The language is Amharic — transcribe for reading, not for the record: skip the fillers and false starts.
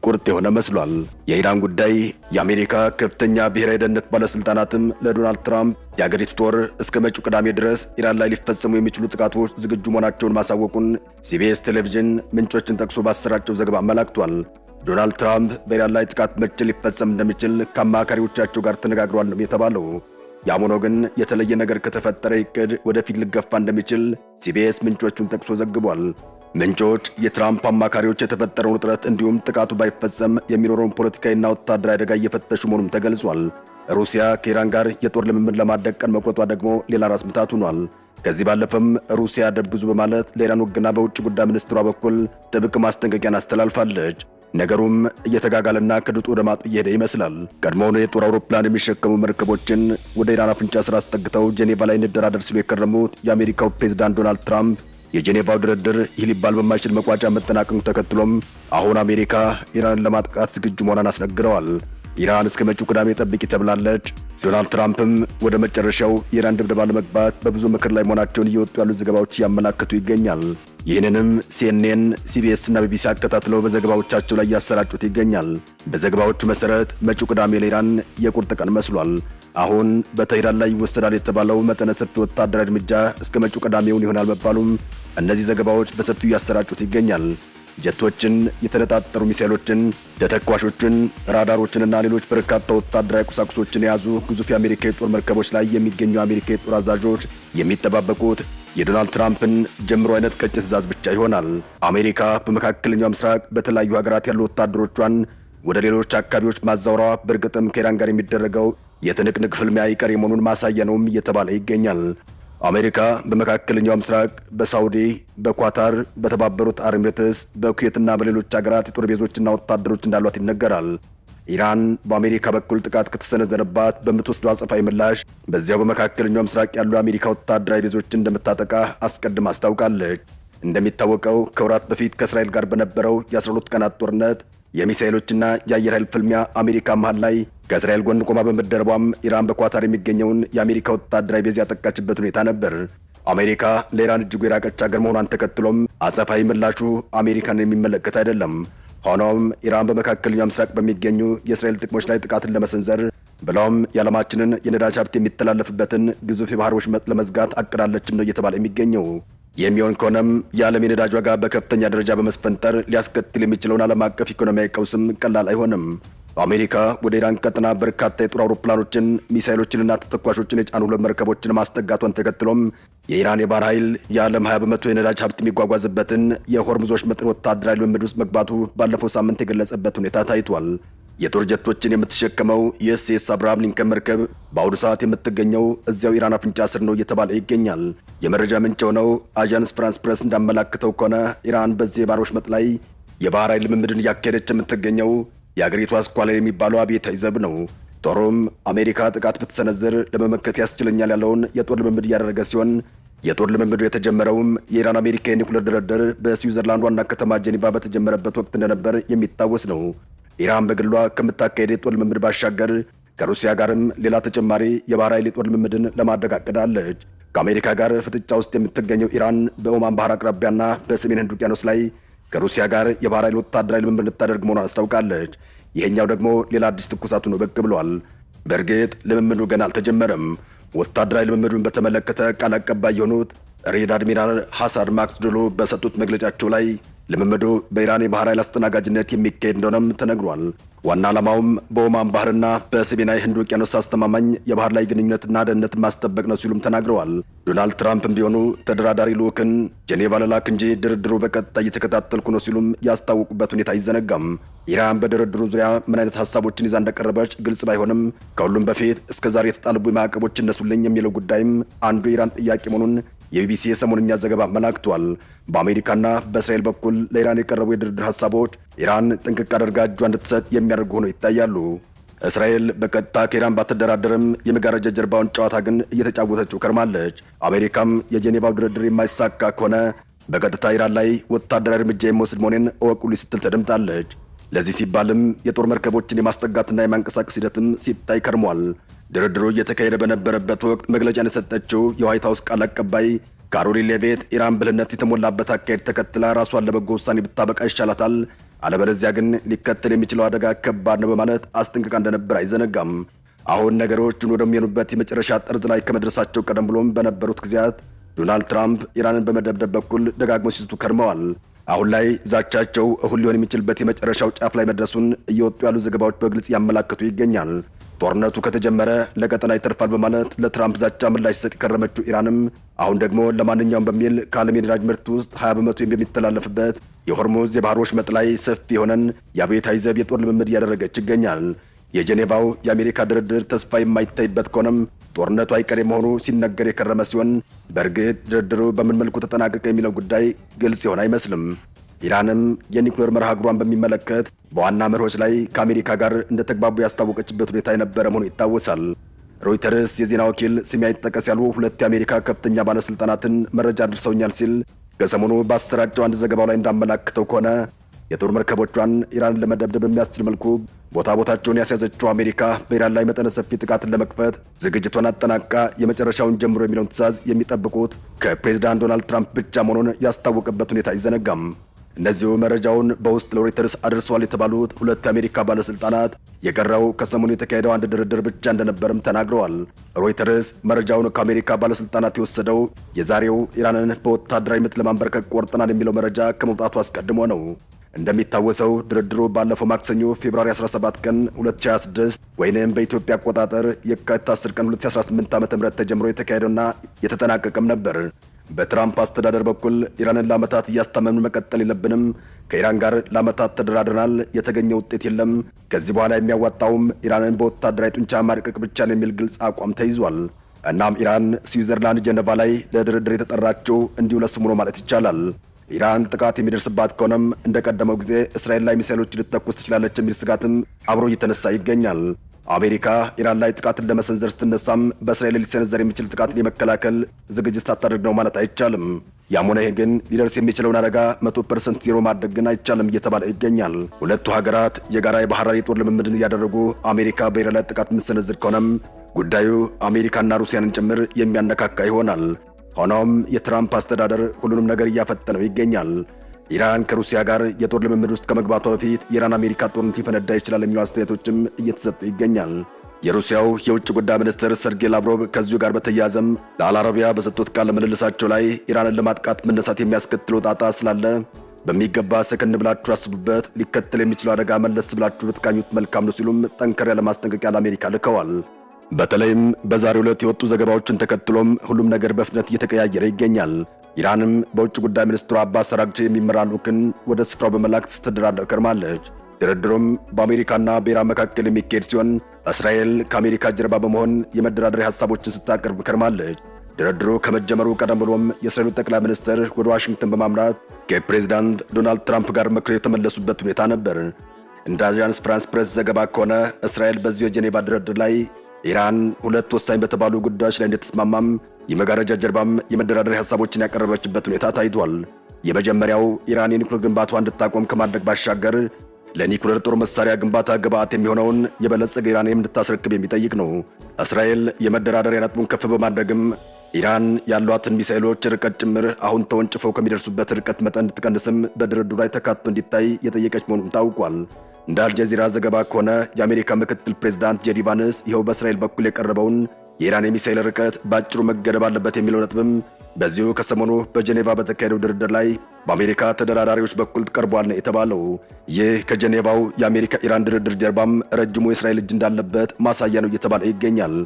ቁርጥ የሆነ መስሏል። የኢራን ጉዳይ የአሜሪካ ከፍተኛ ብሔራዊ ደህንነት ባለስልጣናትም ለዶናልድ ትራምፕ የአገሪቱ ጦር እስከ መጪው ቅዳሜ ድረስ ኢራን ላይ ሊፈጸሙ የሚችሉ ጥቃቶች ዝግጁ መሆናቸውን ማሳወቁን ሲቢኤስ ቴሌቪዥን ምንጮችን ጠቅሶ ባሰራጨው ዘገባ አመላክቷል። ዶናልድ ትራምፕ በኢራን ላይ ጥቃት መቼ ሊፈጸም እንደሚችል ከአማካሪዎቻቸው ጋር ተነጋግረዋል ነው የተባለው። ያም ሆኖ ግን የተለየ ነገር ከተፈጠረ እቅድ ወደፊት ሊገፋ እንደሚችል ሲቢኤስ ምንጮቹን ጠቅሶ ዘግቧል። ምንጮች የትራምፕ አማካሪዎች የተፈጠረውን ውጥረት እንዲሁም ጥቃቱ ባይፈጸም የሚኖረውን ፖለቲካዊና ወታደራዊ አደጋ እየፈተሹ መሆኑም ተገልጿል። ሩሲያ ከኢራን ጋር የጦር ልምምድ ለማድረግ ቀን መቁረጧ ደግሞ ሌላ ራስ ምታት ሆኗል። ከዚህ ባለፈም ሩሲያ ደብዙ በማለት ለኢራን ወግና በውጭ ጉዳይ ሚኒስትሯ በኩል ጥብቅ ማስጠንቀቂያን አስተላልፋለች። ነገሩም እየተጋጋለና ከድጡ ወደ ማጡ እየሄደ ይመስላል። ቀድሞውኑ የጦር አውሮፕላን የሚሸከሙ መርከቦችን ወደ ኢራን አፍንጫ ስር አስጠግተው ጄኔቫ ላይ እንደራደር ሲሉ የከረሙት የአሜሪካው ፕሬዝዳንት ዶናልድ ትራምፕ የጄኔቫው ድርድር ይህ ሊባል በማይችል መቋጫ መጠናቀቁ ተከትሎም አሁን አሜሪካ ኢራንን ለማጥቃት ዝግጁ መሆኗን አስነግረዋል። ኢራን እስከ መጪው ቅዳሜ ጠብቂ ተብላለች። ዶናልድ ትራምፕም ወደ መጨረሻው የኢራን ድብደባ ለመግባት በብዙ ምክር ላይ መሆናቸውን እየወጡ ያሉ ዘገባዎች ያመላክቱ ይገኛል። ይህንንም ሲኤንኤን፣ ሲቢኤስ እና ቢቢሲ አከታትለው በዘገባዎቻቸው ላይ ያሰራጩት ይገኛል። በዘገባዎቹ መሰረት መጪው ቅዳሜ ለኢራን የቁርጥ ቀን መስሏል። አሁን በቴህራን ላይ ይወሰዳል የተባለው መጠነ ሰፊ ወታደራዊ እርምጃ እስከ መጪው ቅዳሜውን ይሆናል መባሉም እነዚህ ዘገባዎች በሰፊው ያሰራጩት ይገኛል። ጀቶችን፣ የተነጣጠሩ ሚሳኤሎችን፣ ተተኳሾችን፣ ራዳሮችንና ሌሎች በርካታ ወታደራዊ ቁሳቁሶችን የያዙ ግዙፍ የአሜሪካ የጦር መርከቦች ላይ የሚገኙ የአሜሪካ የጦር አዛዦች የሚጠባበቁት የዶናልድ ትራምፕን ጀምሮ አይነት ቀጭን ትዕዛዝ ብቻ ይሆናል። አሜሪካ በመካከለኛው ምስራቅ በተለያዩ ሀገራት ያሉ ወታደሮቿን ወደ ሌሎች አካባቢዎች ማዛወሯ በእርግጥም ከኢራን ጋር የሚደረገው የትንቅንቅ ፍልሚያ አይቀሬ መሆኑን ማሳያ ነውም እየተባለ ይገኛል። አሜሪካ በመካከለኛው ምስራቅ በሳውዲ፣ በኳታር፣ በተባበሩት አረብ ኤሚሬትስ፣ በኩዌትና በሌሎች ሀገራት የጦር ቤዞችና ወታደሮች እንዳሏት ይነገራል። ኢራን በአሜሪካ በኩል ጥቃት ከተሰነዘረባት በምትወስደው አጸፋዊ ምላሽ በዚያው በመካከለኛው ምስራቅ ያሉ የአሜሪካ ወታደራዊ ቤዞችን እንደምታጠቃ አስቀድማ አስታውቃለች። እንደሚታወቀው ከወራት በፊት ከእስራኤል ጋር በነበረው የ12 ቀናት ጦርነት የሚሳኤሎችና የአየር ኃይል ፍልሚያ አሜሪካ መሃል ላይ ከእስራኤል ጎን ቆማ በመደረቧም ኢራን በኳታር የሚገኘውን የአሜሪካ ወታደራዊ ቤዝ ያጠቃችበት ሁኔታ ነበር። አሜሪካ ለኢራን እጅጉ የራቀች ሀገር መሆኗን ተከትሎም አጸፋዊ ምላሹ አሜሪካን የሚመለከት አይደለም። ሆኖም ኢራን በመካከለኛው ምስራቅ በሚገኙ የእስራኤል ጥቅሞች ላይ ጥቃትን ለመሰንዘር ብለውም የዓለማችንን የነዳጅ ሀብት የሚተላለፍበትን ግዙፍ የባህር ወሽመጥ ለመዝጋት አቅዳለችም ነው እየተባለ የሚገኘው። የሚሆን ከሆነም የዓለም የነዳጅ ዋጋ በከፍተኛ ደረጃ በመስፈንጠር ሊያስከትል የሚችለውን ዓለም አቀፍ ኢኮኖሚያዊ ቀውስም ቀላል አይሆንም። አሜሪካ ወደ ኢራን ቀጠና በርካታ የጦር አውሮፕላኖችን፣ ሚሳኤሎችንና ተተኳሾችን የጫኑ ሁለት መርከቦችን ማስጠጋቷን ተከትሎም የኢራን የባህር ኃይል የዓለም 20 በመቶ የነዳጅ ሀብት የሚጓጓዝበትን የሆርሙዝ ወሽመጥን ወታደራዊ ልምምድ ውስጥ መግባቱ ባለፈው ሳምንት የገለጸበት ሁኔታ ታይቷል። የጦር ጀቶችን የምትሸከመው የዩኤስኤስ አብርሃም ሊንከን መርከብ በአሁኑ ሰዓት የምትገኘው እዚያው ኢራን አፍንጫ ስር ነው እየተባለ ይገኛል። የመረጃ ምንጭ የሆነው አዣንስ ፍራንስ ፕሬስ እንዳመላክተው ከሆነ ኢራን በዚህ የባህር ወሽመጥ ላይ የባህር ኃይል ልምምድን እያካሄደች የምትገኘው የአገሪቱ አስኳላ የሚባለው አብዮታዊ ዘብ ነው። ጦሩም አሜሪካ ጥቃት ብትሰነዝር ለመመከት ያስችለኛል ያለውን የጦር ልምምድ እያደረገ ሲሆን የጦር ልምምዱ የተጀመረውም የኢራን አሜሪካ የኒውክሌር ድርድር በስዊዘርላንድ ዋና ከተማ ጄኔቫ በተጀመረበት ወቅት እንደነበር የሚታወስ ነው። ኢራን በግሏ ከምታካሄድ የጦር ልምምድ ባሻገር ከሩሲያ ጋርም ሌላ ተጨማሪ የባህር ኃይል የጦር ልምምድን ለማድረግ አቅዳለች። ከአሜሪካ ጋር ፍጥጫ ውስጥ የምትገኘው ኢራን በኦማን ባህር አቅራቢያና በሰሜን ህንድ ውቅያኖስ ላይ ከሩሲያ ጋር የባህር ኃይል ወታደራዊ ልምምድ ልታደርግ መሆኗን አስታውቃለች። ይሄኛው ደግሞ ሌላ አዲስ ትኩሳቱ ነው ብቅ ብሏል። በእርግጥ ልምምዱ ገና አልተጀመረም። ወታደራዊ ልምምዱን በተመለከተ ቃል አቀባይ የሆኑት ሬድ አድሚራል ሐሳን ማክስዶሎ በሰጡት መግለጫቸው ላይ ልምምዱ በኢራን የባህር ኃይል አስተናጋጅነት የሚካሄድ እንደሆነም ተነግሯል። ዋና ዓላማውም በኦማን ባህርና በሰሜናዊ ህንድ ውቅያኖስ አስተማማኝ የባህር ላይ ግንኙነትና ደህንነትን ማስጠበቅ ነው ሲሉም ተናግረዋል። ዶናልድ ትራምፕም ቢሆኑ ተደራዳሪ ልዑክን ጄኔቫ ለላክ እንጂ ድርድሩ በቀጥታ እየተከታተልኩ ነው ሲሉም ያስታወቁበት ሁኔታ አይዘነጋም። ኢራን በድርድሩ ዙሪያ ምን አይነት ሀሳቦችን ይዛ እንደቀረበች ግልጽ ባይሆንም ከሁሉም በፊት እስከዛሬ የተጣለቡ ማዕቀቦች እነሱልኝ የሚለው ጉዳይም አንዱ የኢራን ጥያቄ መሆኑን የቢቢሲ የሰሞንኛ ዘገባ አመላክቷል። በአሜሪካና በእስራኤል በኩል ለኢራን የቀረቡ የድርድር ሀሳቦች ኢራን ጥንቅቅ አድርጋ እጇ እንድትሰጥ የሚያደርጉ ሆነው ይታያሉ። እስራኤል በቀጥታ ከኢራን ባትደራደርም የመጋረጃ ጀርባውን ጨዋታ ግን እየተጫወተችው ከርማለች። አሜሪካም የጄኔቫው ድርድር የማይሳካ ከሆነ በቀጥታ ኢራን ላይ ወታደራዊ እርምጃ የሚወስድ መሆኔን እወቁልኝ ስትል ተደምጣለች። ለዚህ ሲባልም የጦር መርከቦችን የማስጠጋትና የማንቀሳቀስ ሂደትም ሲታይ ከርሟል። ድርድሩ እየተካሄደ በነበረበት ወቅት መግለጫን የሰጠችው የዋይት ሀውስ ቃል አቀባይ ካሮሊን ሌቪት ኢራን ብልህነት የተሞላበት አካሄድ ተከትላ ራሷን ለበጎ ውሳኔ ብታበቃ ይሻላታል፣ አለበለዚያ ግን ሊከተል የሚችለው አደጋ ከባድ ነው በማለት አስጠንቅቃ እንደነበር አይዘነጋም። አሁን ነገሮችን ወደሚሆኑበት የመጨረሻ ጠርዝ ላይ ከመድረሳቸው ቀደም ብሎም በነበሩት ጊዜያት ዶናልድ ትራምፕ ኢራንን በመደብደብ በኩል ደጋግሞ ሲዝቱ ከርመዋል። አሁን ላይ ዛቻቸው እሁን ሊሆን የሚችልበት የመጨረሻው ጫፍ ላይ መድረሱን እየወጡ ያሉ ዘገባዎች በግልጽ ያመላክቱ ይገኛል። ጦርነቱ ከተጀመረ ለቀጠና ይተርፋል በማለት ለትራምፕ ዛቻ ምላሽ ሰጥ የከረመችው ኢራንም አሁን ደግሞ ለማንኛውም በሚል ከዓለም የነዳጅ ምርት ውስጥ 20 በመቶ የሚተላለፍበት የሆርሙዝ የባህር ወሽመጥ ላይ ሰፊ የሆነን የአብዮታዊ ዘብ የጦር ልምምድ እያደረገች ይገኛል። የጄኔቫው የአሜሪካ ድርድር ተስፋ የማይታይበት ከሆነም ጦርነቱ አይቀሬ መሆኑ ሲነገር የከረመ ሲሆን በእርግጥ ድርድሩ በምን መልኩ ተጠናቀቀ የሚለው ጉዳይ ግልጽ ይሆን አይመስልም። ኢራንም የኒውክሌር መርሃ ግብሯን በሚመለከት በዋና መርሆች ላይ ከአሜሪካ ጋር እንደተግባቡ ያስታወቀችበት ሁኔታ የነበረ መሆኑ ይታወሳል። ሮይተርስ የዜና ወኪል ስም አይጠቀስ ያሉ ሁለት የአሜሪካ ከፍተኛ ባለስልጣናትን መረጃ አድርሰውኛል ሲል ከሰሞኑ ባሰራጨው አንድ ዘገባው ላይ እንዳመላክተው ከሆነ የጦር መርከቦቿን ኢራንን ለመደብደብ የሚያስችል መልኩ ቦታቸውን ያስያዘችው አሜሪካ በኢራን ላይ መጠነ ሰፊ ጥቃትን ለመክፈት ዝግጅቷን አጠናቃ የመጨረሻውን ጀምሮ የሚለውን ትዕዛዝ የሚጠብቁት ከፕሬዝዳንት ዶናልድ ትራምፕ ብቻ መሆኑን ያስታወቀበት ሁኔታ አይዘነጋም። እነዚሁ መረጃውን በውስጥ ለሮይተርስ አድርሰዋል የተባሉት ሁለት የአሜሪካ ባለስልጣናት የቀረው ከሰሞኑ የተካሄደው አንድ ድርድር ብቻ እንደነበርም ተናግረዋል። ሮይተርስ መረጃውን ከአሜሪካ ባለስልጣናት የወሰደው የዛሬው ኢራንን በወታደራዊ ምት ለማንበርከክ ቆርጠናል የሚለው መረጃ ከመውጣቱ አስቀድሞ ነው። እንደሚታወሰው ድርድሩ ባለፈው ማክሰኞ ፌብሩዋሪ 17 ቀን 2026 ወይንም በኢትዮጵያ አቆጣጠር የካቲት 10 ቀን 2018 ዓ.ም ተጀምሮ የተካሄደውና የተጠናቀቀም ነበር። በትራምፕ አስተዳደር በኩል ኢራንን ለዓመታት እያስታመምን መቀጠል የለብንም፣ ከኢራን ጋር ለዓመታት ተደራድረናል፣ የተገኘ ውጤት የለም፣ ከዚህ በኋላ የሚያዋጣውም ኢራንን በወታደራዊ ጡንቻ ማድቀቅ ብቻ ነው የሚል ግልጽ አቋም ተይዟል። እናም ኢራን ስዊዘርላንድ ጀነቫ ላይ ለድርድር የተጠራችው እንዲሁ ለስሙ ነው ማለት ይቻላል። ኢራን ጥቃት የሚደርስባት ከሆነም እንደቀደመው ጊዜ እስራኤል ላይ ሚሳኤሎች ልትተኩስ ትችላለች የሚል ስጋትም አብሮ እየተነሳ ይገኛል። አሜሪካ ኢራን ላይ ጥቃትን ለመሰንዘር ስትነሳም በእስራኤል ሊሰነዘር የሚችል ጥቃትን የመከላከል ዝግጅት ሳታደርግ ነው ማለት አይቻልም። ያም ሆነ ይህ ግን ሊደርስ የሚችለውን አደጋ 100% ዜሮ ማድረግ ግን አይቻልም እየተባለ ይገኛል። ሁለቱ ሀገራት የጋራ የባህር ላይ የጦር ልምምድን እያደረጉ አሜሪካ በኢራን ላይ ጥቃት የምትሰነዝር ከሆነም ጉዳዩ አሜሪካና ሩሲያንን ጭምር የሚያነካካ ይሆናል። ሆኖም የትራምፕ አስተዳደር ሁሉንም ነገር እያፈጠነው ይገኛል። ኢራን ከሩሲያ ጋር የጦር ልምምድ ውስጥ ከመግባቷ በፊት የኢራን አሜሪካ ጦርነት ሊፈነዳ ይችላል የሚሉ አስተያየቶችም እየተሰጡ ይገኛል። የሩሲያው የውጭ ጉዳይ ሚኒስትር ሰርጌይ ላቭሮቭ ከዚሁ ጋር በተያያዘም ለአልአረቢያ በሰጡት ቃለ ምልልሳቸው ላይ ኢራንን ለማጥቃት መነሳት የሚያስከትለው ጣጣ ስላለ በሚገባ ሰከን ብላችሁ አስቡበት፣ ሊከተል የሚችለው አደጋ መለስ ብላችሁ ብትቃኙት መልካም ነው ሲሉም ጠንከር ያለ ማስጠንቀቂያ ለአሜሪካ ልከዋል። በተለይም በዛሬው ዕለት የወጡ ዘገባዎችን ተከትሎም ሁሉም ነገር በፍጥነት እየተቀያየረ ይገኛል። ኢራንም በውጭ ጉዳይ ሚኒስትሩ አባስ አራግቺ የሚመራ ልዑክን ወደ ስፍራው በመላክ ስትደራደር ከርማለች። ድርድሩም በአሜሪካና በኢራን መካከል የሚካሄድ ሲሆን እስራኤል ከአሜሪካ ጀርባ በመሆን የመደራደሪያ ሐሳቦችን ስታቀርብ ከርማለች። ድርድሩ ከመጀመሩ ቀደም ብሎም የእስራኤሉ ጠቅላይ ሚኒስትር ወደ ዋሽንግተን በማምራት ከፕሬዝዳንት ዶናልድ ትራምፕ ጋር መክረው የተመለሱበት ሁኔታ ነበር። እንደ አዣንስ ፍራንስ ፕሬስ ዘገባ ከሆነ እስራኤል በዚሁ የጄኔቫ ድርድር ላይ ኢራን ሁለት ወሳኝ በተባሉ ጉዳዮች ላይ እንደተስማማም የመጋረጃ ጀርባም የመደራደሪያ ሐሳቦችን ያቀረበችበት ሁኔታ ታይቷል። የመጀመሪያው ኢራን የኒውክሌር ግንባታዋን እንድታቆም ከማድረግ ባሻገር ለኒውክሌር ጦር መሳሪያ ግንባታ ግብዓት የሚሆነውን የበለጸገ ዩራኒየም እንድታስረክብ የሚጠይቅ ነው። እስራኤል የመደራደሪያ ነጥቡን ከፍ በማድረግም ኢራን ያሏትን ሚሳኤሎች ርቀት ጭምር አሁን ተወንጭፈው ከሚደርሱበት ርቀት መጠን እንድትቀንስም በድርድሩ ላይ ተካቶ እንዲታይ የጠየቀች መሆኑን ታውቋል። እንደ አልጀዚራ ዘገባ ከሆነ የአሜሪካ ምክትል ፕሬዝዳንት ጄዲ ቫንስ ይኸው በእስራኤል በኩል የቀረበውን የኢራን የሚሳኤል ርቀት ባጭሩ መገደብ አለበት የሚለው ነጥብም በዚሁ ከሰሞኑ በጄኔቫ በተካሄደው ድርድር ላይ በአሜሪካ ተደራዳሪዎች በኩል ቀርቧል ነው የተባለው። ይህ ከጄኔቫው የአሜሪካ ኢራን ድርድር ጀርባም ረጅሙ የእስራኤል እጅ እንዳለበት ማሳያ ነው እየተባለ ይገኛል።